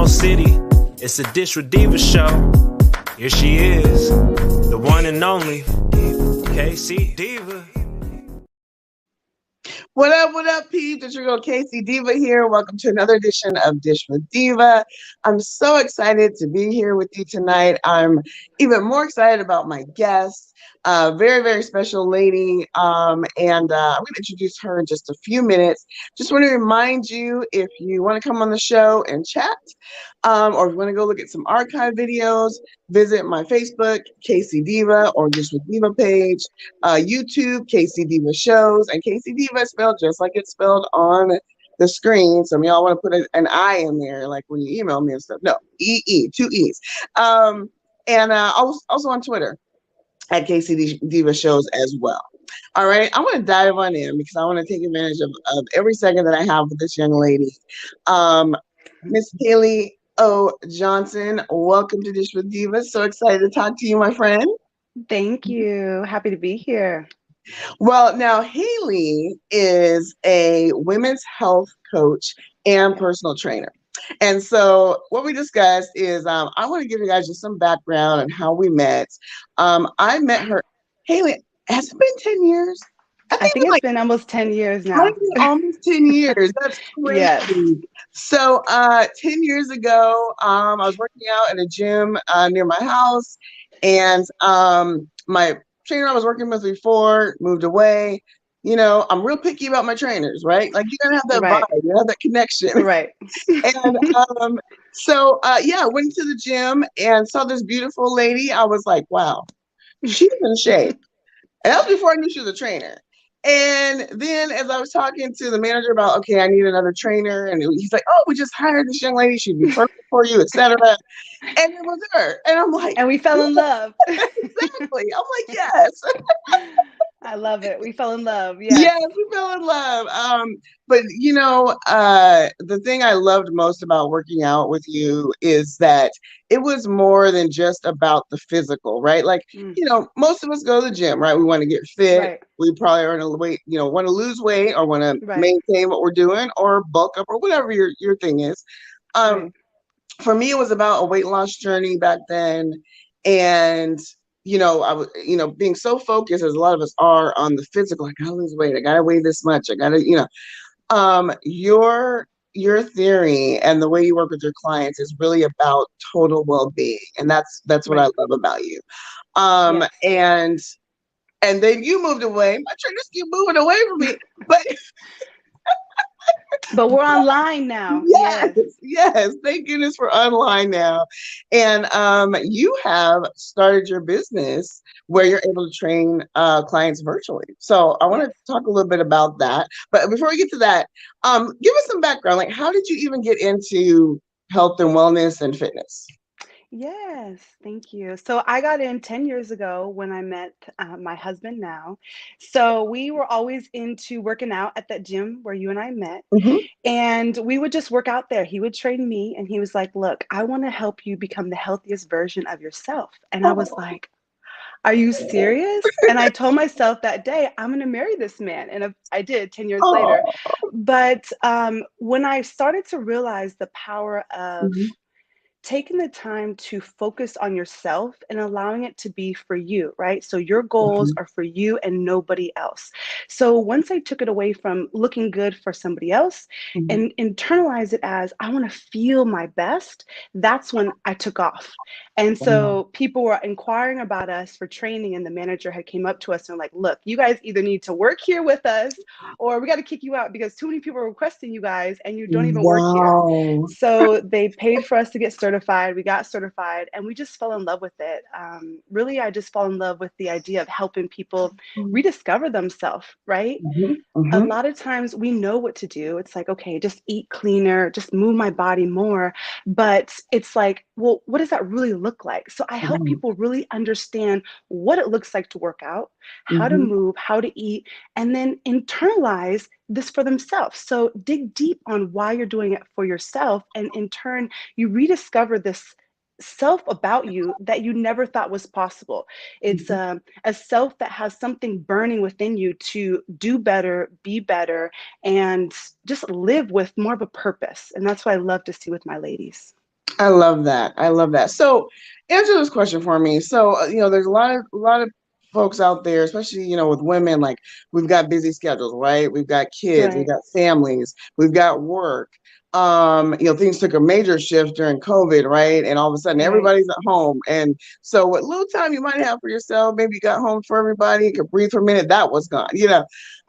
Baltimore City. It's a Dish with Diva show. Here she is, the one and only K-Cee Diva. What up, peeps? It's your girl K-Cee Diva here. Welcome to another edition of Dish with Diva. I'm so excited to be here with you tonight. I'm even more excited about my guest, a very, very special lady. I'm going to introduce her in just a few minutes. Just want to remind you, if you want to come on the show and chat, or if you want to go look at some archive videos, visit my Facebook, K-Cee Diva, or Dish with Diva page, YouTube, K-Cee Diva shows, and K-Cee Diva is spelled just like it's spelled on the screen. Some of y'all want to put an I in there, like when you email me and stuff. No, E-E, two E's. Also on Twitter at K-Cee Diva shows as well. All right, I want to dive on in because I want to take advantage of every second that I have with this young lady. Miss Hayley Johnson, welcome to Dish with Diva. So excited to talk to you, my friend. Thank you. Happy to be here. Well, now Hayley is a women's health coach and personal trainer. And so what we discussed is I want to give you guys just some background on how we met. I met her. Hayley, has it been 10 years? I think it's been almost 10 years now. Almost 10 years. That's crazy. Yes. So 10 years ago, I was working out at a gym near my house, and my trainer I was working with before moved away. You know, I'm real picky about my trainers, right? Like, you gotta have that vibe, you have that connection. Right. And I went to the gym and saw this beautiful lady. I was like, wow, she's in shape. And that was before I knew she was a trainer. And then as I was talking to the manager about, okay, I need another trainer, and he's like, oh, we just hired this young lady. She'd be perfect for you, etc. And it was her. And I'm like, and we fell in love. Exactly. I'm like, yes. I love it. We fell in love. Yes. Yes, we fell in love. But you know, the thing I loved most about working out with you is that it was more than just about the physical, right? Like, you know, most of us go to the gym, right? We want to get fit. Right. We probably are in a weight, you know, want to lose weight or want to maintain what we're doing or bulk up or whatever your thing is. For me, it was about a weight loss journey back then. And you know, I was, you know, being so focused as a lot of us are on the physical, I gotta lose weight, I gotta weigh this much, I gotta, you know, your theory and the way you work with your clients is really about total well-being, and that's what I love about you. And then you moved away. My trainers keep moving away from me, but we're online now. Yes. Thank goodness we're online now. And you have started your business where you're able to train clients virtually. So I want to talk a little bit about that. But before we get to that, give us some background. Like, how did you even get into health and wellness and fitness? Yes, thank you. So I got in 10 years ago when I met my husband now. So we were always into working out at that gym where you and I met. And we would just work out there. He would train me, and he was like, look, I want to help you become the healthiest version of yourself. And I was like, are you serious? And I told myself that day, I'm going to marry this man. And I did 10 years later. But when I started to realize the power of taking the time to focus on yourself and allowing it to be for you, right? So your goals are for you and nobody else. So once I took it away from looking good for somebody else and internalize it as I want to feel my best, that's when I took off. And so people were inquiring about us for training, and the manager had came up to us and like, look, you guys either need to work here with us or we got to kick you out because too many people are requesting you guys and you don't even work here. So they paid for us to get certified. We got certified and we just fell in love with it. Really, I just fell in love with the idea of helping people rediscover themselves, right? A lot of times we know what to do. It's like, okay, just eat cleaner, just move my body more. But it's like, well, what does that really look like? So I help people really understand what it looks like to work out, how to move, how to eat, and then internalize this for themselves. So dig deep on why you're doing it for yourself. And in turn, you rediscover this self about you that you never thought was possible. It's a self that has something burning within you to do better, be better, and just live with more of a purpose. And that's what I love to see with my ladies. I love that. I love that. So, answer this question for me. So, there's a lot of folks out there, especially, with women, like we've got busy schedules, right? We've got kids, we've Right, got families, we've got work. Things took a major shift during COVID, right? And all of a sudden right, everybody's at home. And so what little time you might have for yourself, maybe you got home for everybody, you could breathe for a minute, that was gone.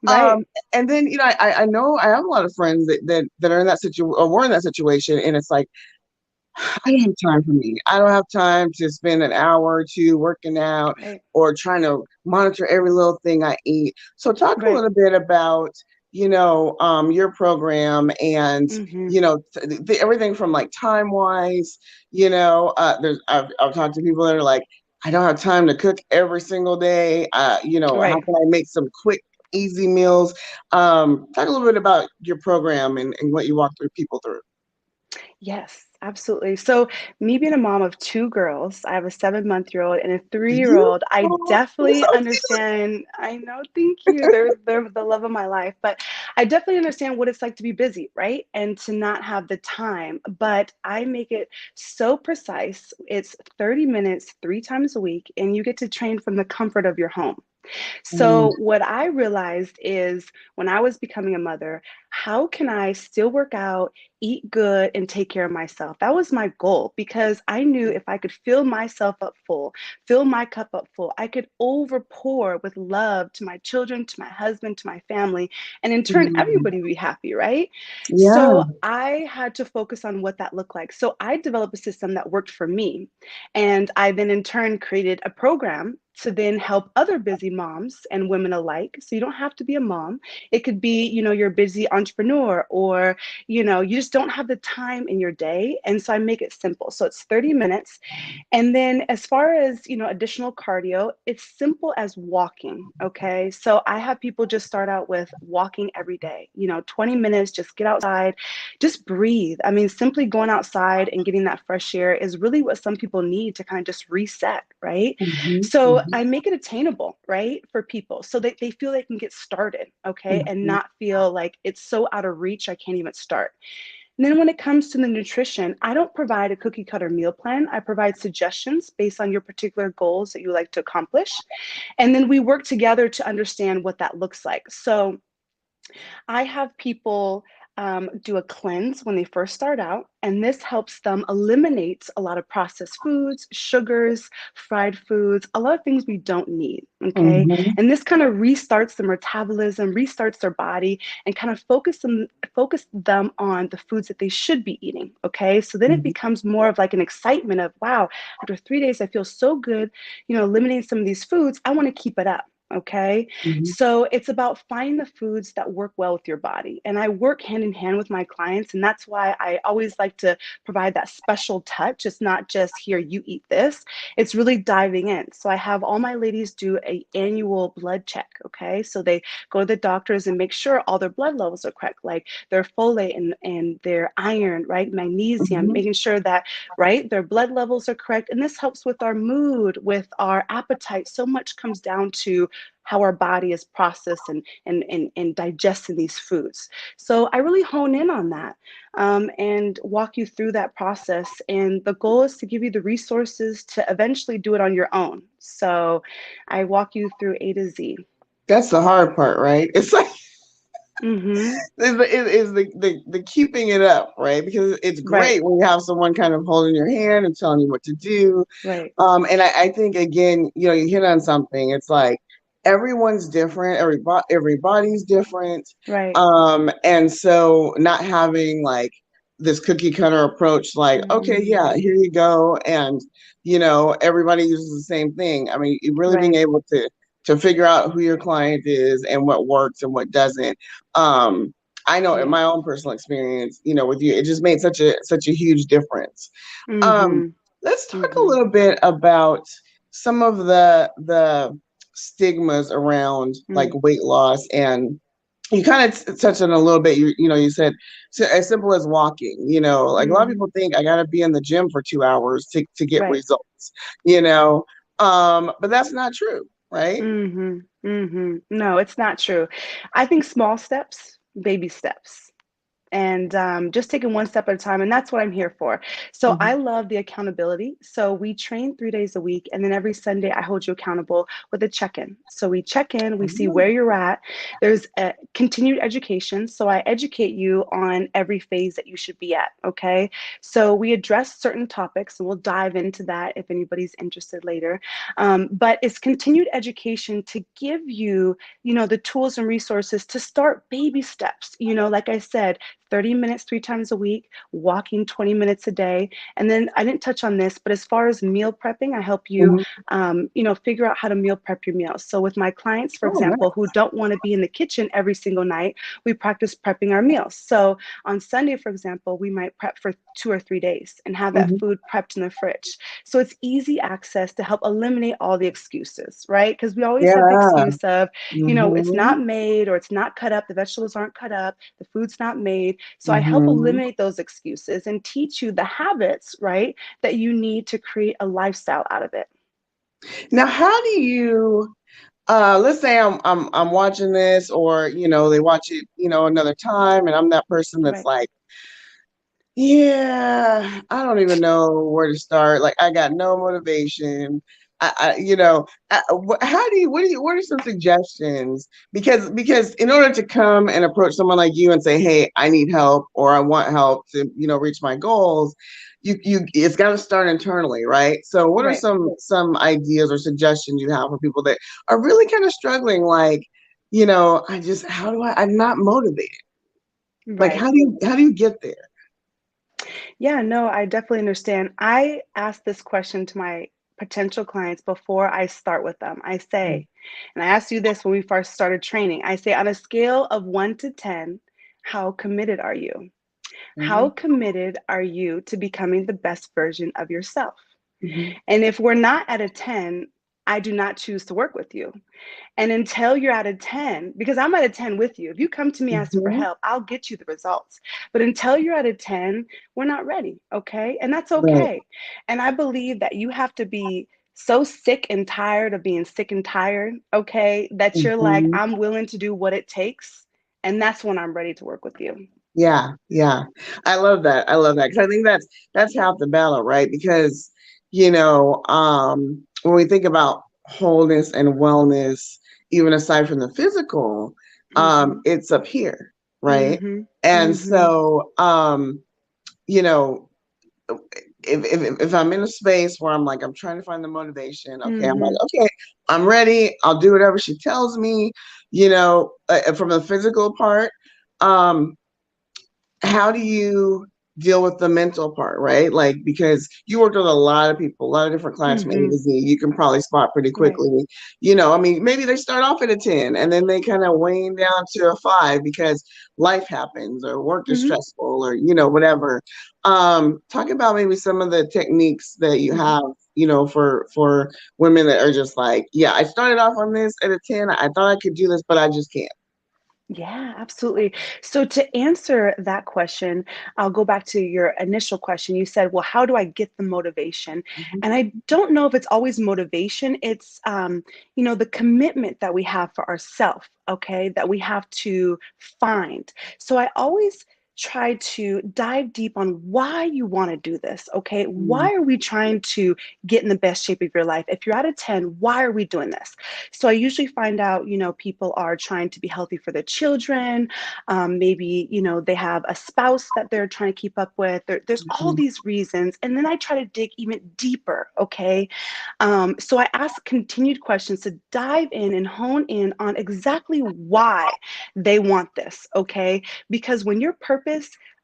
right, Um, and then, I know I have a lot of friends that are in that situation or were in that situation, and it's like I don't have time for me. I don't have time to spend an hour or two working out right, or trying to monitor every little thing I eat. So talk a right. little bit about, your program and, Mm-hmm. everything from like time wise, I've talked to people that are like, I don't have time to cook every single day. How Right. can I make some quick, easy meals? Talk a little bit about your program and what you walk through people through. Yes, absolutely. So, me being a mom of two girls, I have a 7-month-old and a 3-year-old. I Beautiful. You're definitely so understand. I know, thank you. They're the love of my life. But I definitely understand what it's like to be busy, right? And to not have the time. But I make it so precise. It's 30 minutes, 3 times a week, and you get to train from the comfort of your home. cute. So, what I realized is when I was becoming a mother, how can I still work out, eat good, and take care of myself? That was my goal because I knew if I could fill myself up full, fill my cup up full, I could overpour with love to my children, to my husband, to my family, and in turn, Mm. everybody would be happy, right? Yeah. So, I had to focus on what that looked like. So, I developed a system that worked for me. And I then in turn created a program to then help other busy moms and women alike. So you don't have to be a mom. It could be, you're a busy entrepreneur or, you just don't have the time in your day. And so I make it simple. So it's 30 minutes. And then as far as, additional cardio, it's simple as walking, okay? So I have people just start out with walking every day, 20 minutes, just get outside, just breathe. I mean, simply going outside and getting that fresh air is really what some people need to kind of just reset, right? Mhm, So mhm, I make it attainable, right, for people so that they feel they can get started, okay, and mhm, not feel like it's so out of reach, I can't even start. And then when it comes to the nutrition, I don't provide a cookie cutter meal plan. I provide suggestions based on your particular goals that you like to accomplish. And then we work together to understand what that looks like. So I have people do a cleanse when they first start out, and this helps them eliminate a lot of processed foods, sugars, fried foods, a lot of things we don't need. Okay. mhm, And this kind of restarts the metabolism, restarts their body, and kind of focus them on the foods that they should be eating. Okay. So then it mhm, becomes more of like an excitement of, wow, after 3 days, I feel so good, eliminating some of these foods. I want to keep it up. Okay. mhm, So it's about finding the foods that work well with your body. And I work hand in hand with my clients. And that's why I always like to provide that special touch. It's not just here, you eat this. It's really diving in. So I have all my ladies do a annual blood check. Okay. So they go to the doctors and make sure all their blood levels are correct, like their folate and their iron, right? Magnesium, mhm, making sure that, right, their blood levels are correct. And this helps with our mood, with our appetite. So much comes down to how our body is processed and digesting these foods. So I really hone in on that and walk you through that process. And the goal is to give you the resources to eventually do it on your own. So I walk you through A to Z. That's the hard part, right? It's like Mm-hmm. is the keeping it up, right? Because it's Right, great when you have someone kind of holding your hand and telling you what to do. right, And I think again, you hit on something. It's like everyone's different, everybody's different. right. And so not having like this cookie cutter approach, like, okay, yeah, Mm, here you go, and everybody uses the same thing. I mean, really being right. able to figure out who your client is and what works and what doesn't. Um, I know in Yeah. my own personal experience, with you, it just made such a huge difference. Um, Mm-hmm. let's talk a Mm-hmm. little bit about some of the stigmas around like Mm, weight loss, and you kind of touched on it a little bit. You said so as simple as walking. Like a lot of mm-hmm. people think I got to be in the gym for 2 hours to get Right. results. You know, but that's not true, right? Mhm, mhm. No, it's not true. I think small steps, baby steps. and just taking one step at a time. And that's what I'm here for. So I love the accountability. So we train 3 days a week, and then every Sunday I hold you accountable with a check-in. So we check in, we see where you're at. There's a continued education. So I educate you on every phase that you should be at. Okay. So we address certain topics, and we'll dive into that if anybody's interested later. But it's continued education to give you, the tools and resources to start baby steps. Like I said, 30 minutes 3 times a week, walking 20 minutes a day. And then I didn't touch on this, but as far as meal prepping, I help you, figure out how to meal prep your meals. So with my clients, for example, who don't want to be in the kitchen every single night, we practice prepping our meals. So on Sunday, for example, we might prep for 2 or 3 days and have that food prepped in the fridge. So it's easy access to help eliminate all the excuses, right? Because we always have the excuse of, it's not made, or it's not cut up, the vegetables aren't cut up, the food's not made. So I help eliminate those excuses and teach you the habits, right, that you need to create a lifestyle out of it. Now, how do you, let's say I'm watching this, or they watch it another time, and I'm that person that's like, yeah, I don't even know where to start. Like, I got no motivation. How do you, what are some suggestions? Because in order to come and approach someone like you and say, hey, I need help, or I want help to, reach my goals, it's got to start internally, right? So what are some ideas or suggestions you have for people that are really kind of struggling? Like, I'm not motivated. Like, how do you get there? Yeah, no, I definitely understand. I ask this question to my potential clients before I start with them. I say, and I asked you this when we first started training, I say, on a scale of 1 to 10, how committed are you? How committed are you to becoming the best version of yourself? And if we're not at a 10, I do not choose to work with you. And until you're at a 10, because I'm at a 10 with you, if you come to me asking for help, I'll get you the results. But until you're at a 10, we're not ready. Okay. And that's okay. And I believe that you have to be so sick and tired of being sick and tired. Okay. That you're like, I'm willing to do what it takes. And that's when I'm ready to work with you. Yeah. I love that. Because I think that's half the battle, right? Because, when we think about wholeness and wellness, even aside from the physical, it's up here, right? And so, if I'm in a space where I'm like, I'm trying to find the motivation, okay, I'm like, okay, I'm ready. I'll do whatever she tells me, from the physical part. How do you deal with the mental part, right? Like, because you worked with a lot of people, a lot of different clients from A to Z, you can probably spot pretty quickly, maybe they start off at a 10 and then they kind of wane down to a 5 because life happens or work is stressful or, whatever. Talk about maybe some of the techniques that you have, for women that are just like, yeah, I started off on this at a 10. I thought I could do this, but I just can't. Yeah, absolutely. So to answer that question, I'll go back to your initial question. You said, well, how do I get the motivation? And I don't know if it's always motivation. It's, the commitment that we have for ourselves, okay, that we have to find. So I always try to dive deep on why you want to do this, okay? Why are we trying to get in the best shape of your life? If you're at a 10, why are we doing this? So I usually find out, people are trying to be healthy for their children. Maybe, they have a spouse that they're trying to keep up with. There's all these reasons. And then I try to dig even deeper, okay? So I ask continued questions to dive in and hone in on exactly why they want this, okay? Because when your purpose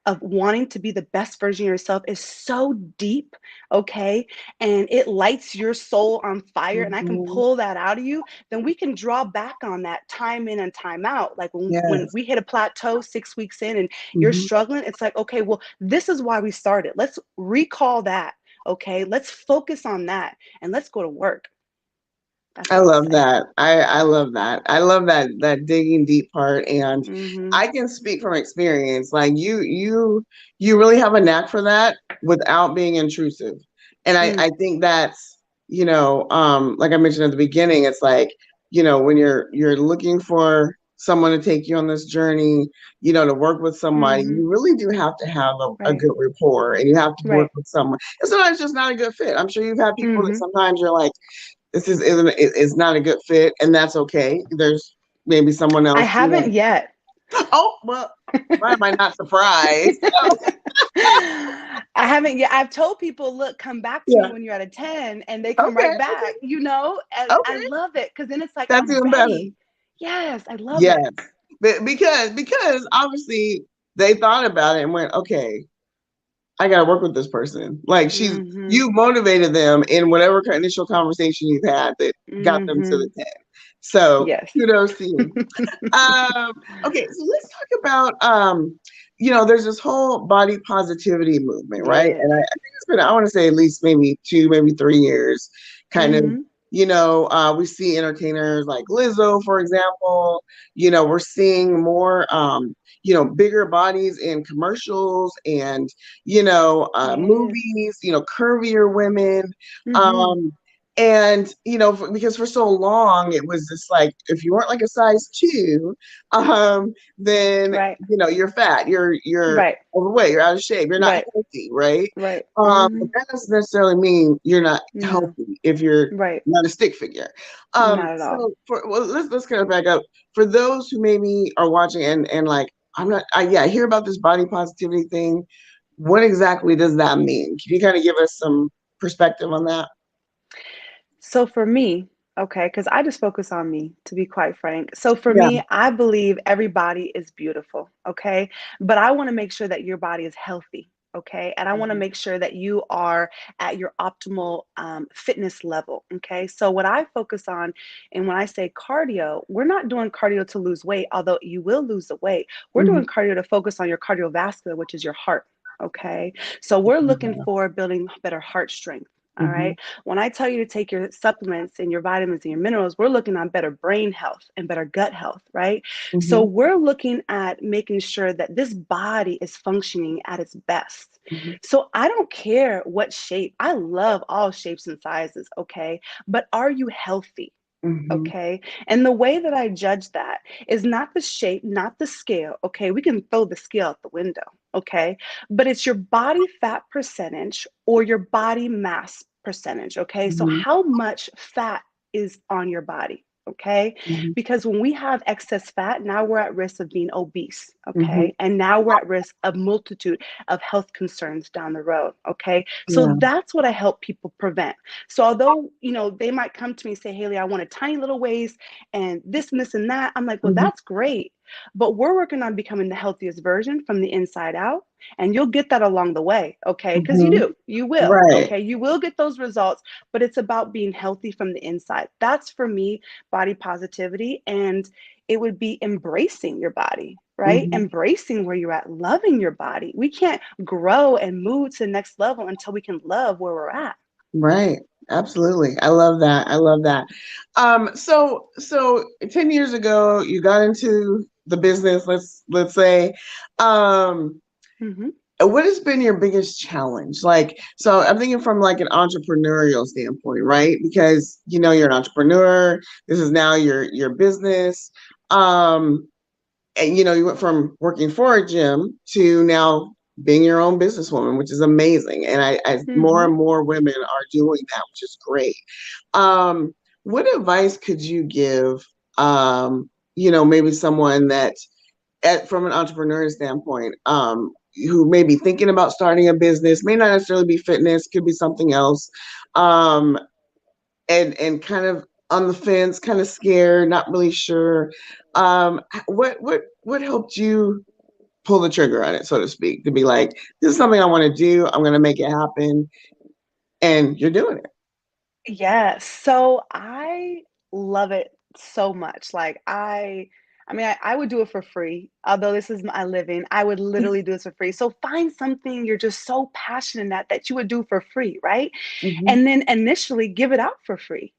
of wanting to be the best version of yourself is so deep, okay, and it lights your soul on fire, and I can pull that out of you, then we can draw back on that time in and time out. Like when we hit a plateau 6 weeks in and you're struggling, it's like, okay, well, this is why we started. Let's recall that, okay? Let's focus on that, and let's go to work. I love that. I love that. I love that digging deep part. And I can speak from experience. Like you really have a knack for that without being intrusive. And I think that's, like I mentioned at the beginning, it's like, when you're looking for someone to take you on this journey, you know, to work with somebody, Mm-hmm. you really do have to have a Right. good rapport, and you have to work Right. with someone. And sometimes it's just not a good fit. I'm sure you've had people that Mm-hmm. sometimes you're like, this is not a good fit, and that's okay. There's maybe someone I else, you haven't know. yet. Oh, well, why am I not surprised? I haven't yet. I've told people, look, come back to me Yeah. when you're at a 10, and they come Okay. right back, you know? And I Okay. love it because then it's like, That's I'm even better. ready. Yes, I love Yes. it. Because obviously they thought about it and went, okay, I gotta work with this person. Like Mm-hmm. you motivated them in whatever initial conversation you've had that got them to Mm-hmm. the 10. So Yes. kudos to you. Um, okay, so let's talk about you know, there's this whole body positivity movement, right? Yes. And I think it's been, I want to say at least maybe 2, maybe 3 years, kind of, Mm-hmm. you know, we see entertainers like Lizzo, for example. You know, we're seeing more you know, bigger bodies in commercials and, you know, Yes. movies, you know, curvier women. Mm-hmm. Um, and you know, because for so long it was just like if you weren't like a size 2, then Right. you know you're fat, you're Right. overweight, you're out of shape, you're not Right. healthy, right? Right. But Mm-hmm. that doesn't necessarily mean you're not No. healthy if you're Right. not a stick figure. Not at all. So for well, let's kind of back up for those who maybe are watching and like I'm not, yeah, I hear about this body positivity thing. What exactly does that mean? Can you kind of give us some perspective on that? So for me, okay, because I just focus on me, to be quite frank. So for Yeah. me, I believe every body is beautiful, okay? But I want to make sure that your body is healthy, okay? And I want to Mhm. make sure that you are at your optimal fitness level, okay? So what I focus on, and when I say cardio, we're not doing cardio to lose weight, although you will lose the weight. We're Mhm. doing cardio to focus on your cardiovascular, which is your heart. Okay, so we're looking for building better heart strength. All Mhm. right. When I tell you to take your supplements and your vitamins and your minerals, we're looking on better brain health and better gut health, right? So Mhm. we're looking at making sure that this body is functioning at its best. Mhm. So I don't care what shape, I love all shapes and sizes, okay? But are you healthy? Mhm. Okay. And the way that I judge that is not the shape, not the scale. Okay. We can throw the scale out the window. Okay. But it's your body fat percentage or your body mass percentage. Okay. So, Mhm. how much fat is on your body? Okay. Mhm. Because when we have excess fat, now we're at risk of being obese. Mhm. Okay. And now we're at risk of multitude of health concerns down the road. Okay. So, Yeah. that's what I help people prevent. So although, you know, they might come to me and say, Hayley, I want a tiny little waist and this and that. I'm like, well, Mhm. that's great. But we're working on becoming the healthiest version from the inside out. And you'll get that along the way. Okay. Because you Mhm. do. You will. Right. Okay. You will get those results, but it's about being healthy from the inside. That's for me, body positivity. And it would be embracing your body, right? Mhm. Embracing where you're at, loving your body. We can't grow and move to the next level until we can love where we're at. Right. Absolutely. I love that. I love that. So 10 years ago you got into the business, let's say. Um Mhm. what has been your biggest challenge? Like, so I'm thinking from like an entrepreneurial standpoint, right? Because you know you're an entrepreneur. This is now your business. Um, and you know you went from working for a gym to now being your own businesswoman, which is amazing. And I more Mhm. and more women are doing that, which is great. Um, what advice could you give? You know, maybe someone that from an entrepreneur standpoint, who may be thinking about starting a business, may not necessarily be fitness, could be something else, um, and kind of on the fence, kind of scared, not really sure. What helped you pull the trigger on it, so to speak, to be like, this is something I want to do. I'm going to make it happen, and you're doing it. Yes. So I love it so much. Like I mean, I would do it for free. Although this is my living, I would literally do this for free. So find something you're just so passionate in that you would do for free, right? Mhm. And then initially give it out for free,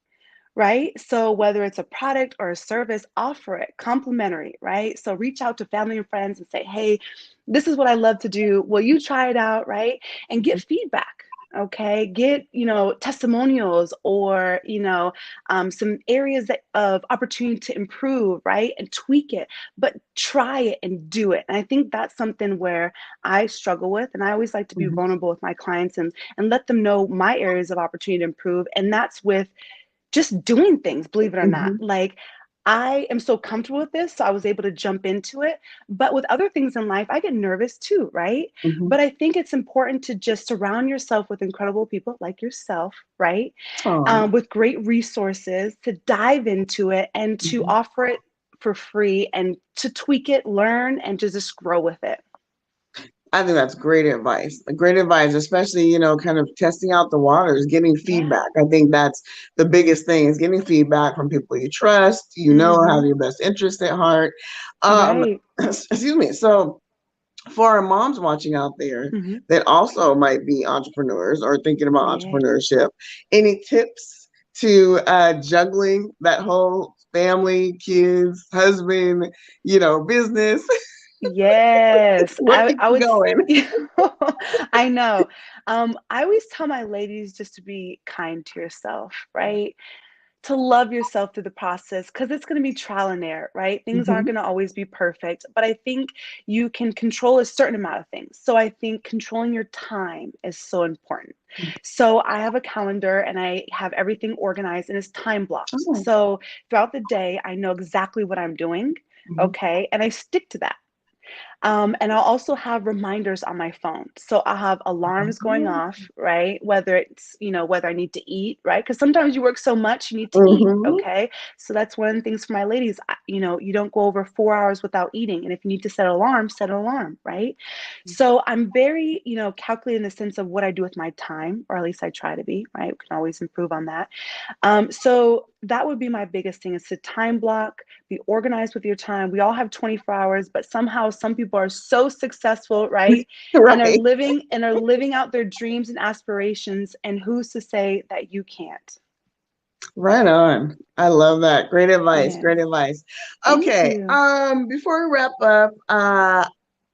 right? So whether it's a product or a service, offer it complimentary, right? So reach out to family and friends and say, "Hey, this is what I love to do. Will you try it out?" Right? And get feedback. Okay, get, testimonials or, some areas of opportunity to improve, right? And tweak it, but try it and do it. And I think that's something where I struggle with. And I always like to be Mhm. vulnerable with my clients and let them know my areas of opportunity to improve. And that's with just doing things, believe it or not. Mhm. Like, I am so comfortable with this, so I was able to jump into it. But with other things in life, I get nervous too, right? Mhm. But I think it's important to just surround yourself with incredible people like yourself, right? Aw. With great resources to dive into it and to Mhm. offer it for free and to tweak it, learn, and to just grow with it. I think that's great advice. Great advice, especially, kind of testing out the waters, getting Yeah. feedback. I think that's the biggest thing is getting feedback from people you trust, have Hmm. your best interest at heart. Right. Excuse me. So for our moms watching out there Hmm. that also might be entrepreneurs or thinking about Yeah. entrepreneurship, any tips to juggling that whole family, kids, husband, business? Yes, What I keeps I you would s going? I know. I always tell my ladies just to be kind to yourself, right? To love yourself through the process because it's gonna be trial and error, right? Things aren't Mhm. gonna always be perfect, but I think you can control a certain amount of things. So I think controlling your time is so important. So I have a calendar and I have everything organized and it's time blocks. Oh. So throughout the day, I know exactly what I'm doing, Mhm. okay? And I stick to that. And I'll also have reminders on my phone. So I'll have alarms going off, right? Whether it's, whether I need to eat, right? Because sometimes you work so much, you need to eat, Mhm. okay? So that's one of the things for my ladies. You don't go over 4 hours without eating. And if you need to set an alarm, right? So I'm very, calculated in the sense of what I do with my time, or at least I try to be, right? We can always improve on that. So that would be my biggest thing is to time block, be organized with your time. We all have 24 hours, but somehow some people are so successful, right? And Right. are living out their dreams and aspirations. And who's to say that you can't? Right on. I love that. Great advice. Yes. Great advice. Thank Okay. you. Before we wrap up,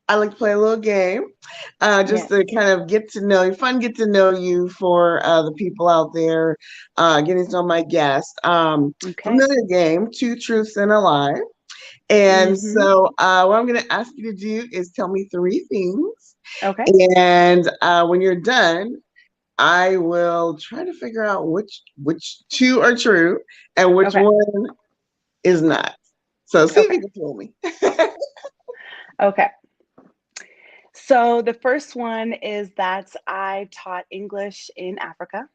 I like to play a little game, just Yes. to kind of get to know you, fun get to know you for the people out there, getting to know my guest. Okay. Familiar game, two truths and a lie. And Mm-hmm. so, what I'm going to ask you to do is tell me three things. Okay. And when you're done, I will try to figure out which two are true and which Okay. one is not. So see if Okay. you can fool me. Okay. So the first one is that I taught English in Africa.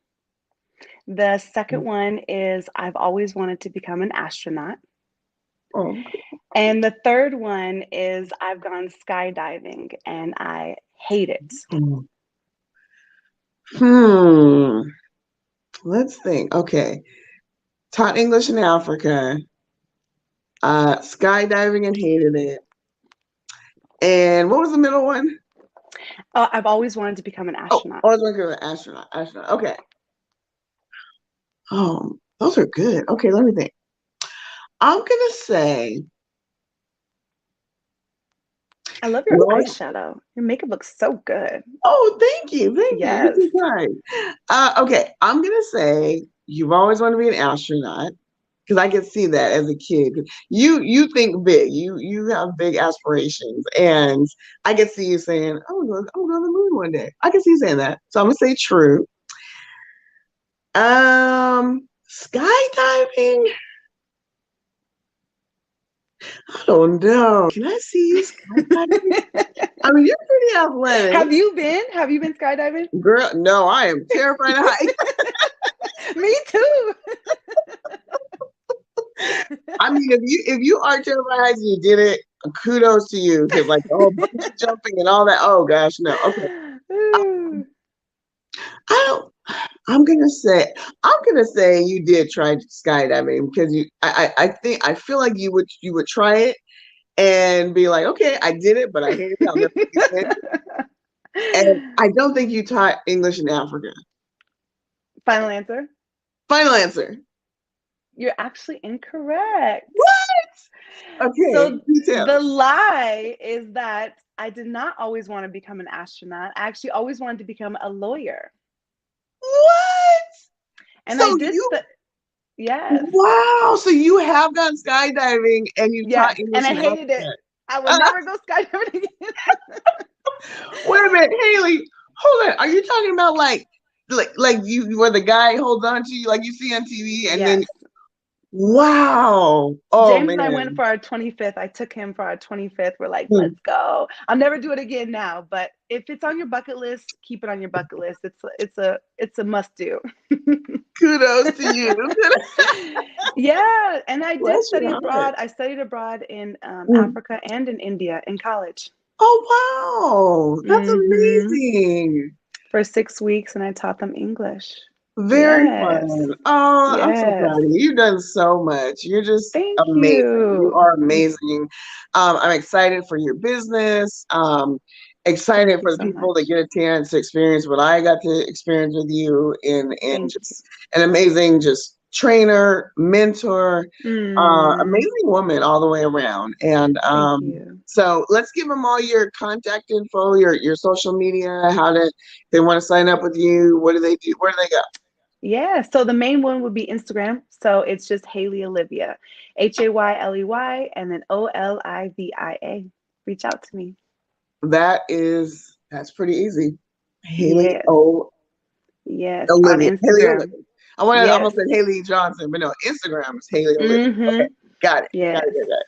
The second one is I've always wanted to become an astronaut. Oh, And the third one is I've gone skydiving and I hate it. cool. Hmm. Let's think. Okay. Taught English in Africa. Skydiving and hated it. And what was the middle one? I've always wanted to become an Oh, astronaut. I was going to go with astronaut. Astronaut. Okay. Those are good. Okay, let me think. I'm gonna say I love your Lord. eyeshadow. Your makeup looks so good. Oh, thank you. Thank you. You're Yes. too kind. Okay, I'm gonna say you've always wanted to be an astronaut because I can see that as a kid. You think big. You have big aspirations, and I can see you saying, I'm going to the moon one day." I can see you saying that. So I'm gonna say true. Skydiving. I don't know. Can I see you skydiving? I mean, you're pretty athletic. Have you been? Have you been skydiving? Girl, no, I am terrified of heights. Me too. I mean, if you are terrified of heights and you did it, kudos to you because like the whole bungee jumping and all that. Oh gosh, no. Okay, Ooh. I don't. I'm gonna say you did try skydiving because I think I feel like you would try it and be like, okay, I did it, but I hate it. I'll never do it again. And I don't think you taught English in Africa. Final answer. Final answer. You're actually incorrect. What? Okay, So the details. lie is that I did not always want to become an astronaut. I actually always wanted to become a lawyer. What? And So I did you, yes. wow. So you have gone skydiving and you taught Yes. English And I in hated it. Africa. I would never go skydiving again. Wait a minute, Hayley. Hold on. Are you talking about like you where the guy holds on to you like you see on TV and then Yes. wow. Oh James and I went man. for our 25th. I took him for our 25th. We're like, Hmm. let's go. I'll never do it again now, but if it's on your bucket list, keep it on your bucket list. It's a must do. Kudos to you. Yeah, and I did Bless study your heart. abroad. I studied abroad in Mm. Africa and in India in college. Oh wow. That's Hmm. amazing. For 6 weeks, and I taught them English. Very Yes. fun. Oh, I'm so Yes. proud of you. You've done so much. You're just Thank amazing. You you. are amazing. I'm excited for your business. Excited Thank you for the so people that much. get a chance to experience what I got to experience with you, and Thank you. just an amazing just trainer, mentor, Mm, amazing woman all the way around. And thank you. so let's give them all your contact info, your social media, how to they want to sign up with you. What do they do? Where do they go? Yeah, so the main one would be Instagram. So it's just Hayley Olivia, Hayley, and then Olivia. Reach out to me. That's pretty easy. Haley Yes, O yes, on Olivia. Haley Instagram. Olivia. I want to Yes. almost say Haley Johnson, but no, Instagram is Haley Olivia. Okay, Mm-hmm. got it. Got Yes. it. Got it.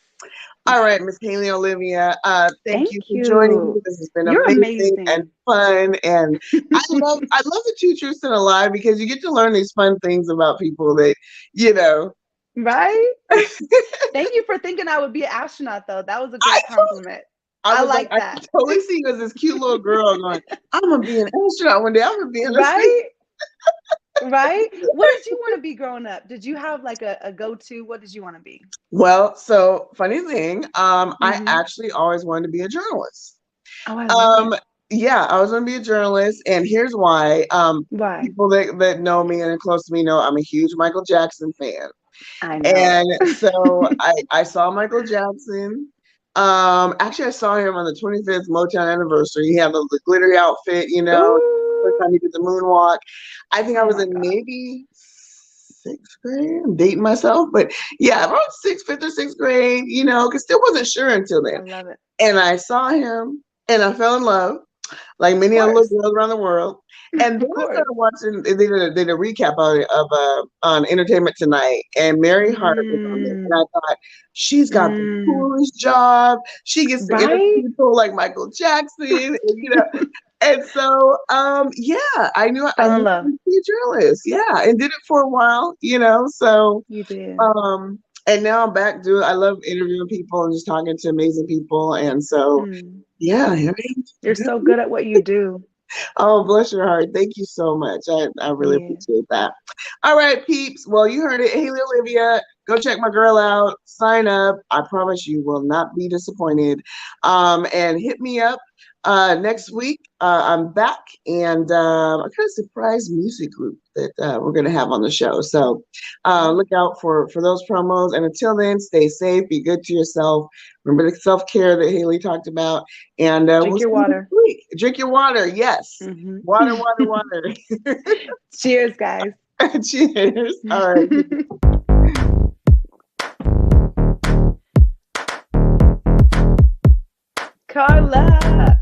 All right, Miss Haley Olivia. Thank Thank you for joining me. you. This has been You're amazing and amazing. fun. And I love the two truths and a lie because you get to learn these fun things about people that, you know. Right? Thank you for thinking I would be an astronaut, though. That was a I great compliment. I I was like, like I that. could totally see you as this cute little girl going, I'm gonna be an astronaut one day. I'm gonna be in the space. Right? Right? What did you want to be growing up? Did you have like a go-to? What did you want to be? Well, so funny thing, I Mm-hmm. actually always wanted to be a journalist. Oh, I love Um, it. yeah, I was gonna be a journalist, and here's why. Why? People that know me and are close to me know I'm a huge Michael Jackson fan. I know And it. so I saw Michael Jackson. Actually, I saw him on the 25th Motown anniversary. He had the glittery outfit, first Ooh. time he did the moonwalk. I think I Oh was my in God. maybe sixth grade. I'm dating myself, but yeah, around fifth or sixth grade, because still wasn't sure until I then. love it. And I saw him and I fell in love like Of many other little course. girls around the world. And then Of I course. started watching. They did a recap on Entertainment Tonight, and Mary Hart was on there, and I Mm, thought she's got the mm. coolest job. She gets to interview Right? people like Michael Jackson, and. And so, yeah, I knew I Fell in wanted love. to be a journalist. Yeah, and did it for a while. So, You did. um, and now I'm back doing. I love interviewing people and just talking to amazing people, and so, Mm. yeah, I You're so good at what you do. oh, bless your heart. Thank you so much. I really Yeah. appreciate that. All right, peeps. Well, you heard it. Haley Olivia, go check my girl out. Sign up. I promise you will not be disappointed. And hit me up next week. I'm back, and I got a surprise music group that we're going to have on the show. So look out for those promos. And until then, stay safe. Be good to yourself. Remember the self-care that Haley talked about. And we'll Drink see your you next water. week. Drink your water. Yes. Hmm. Water, water, water. Cheers, guys. Cheers. All right. Carla.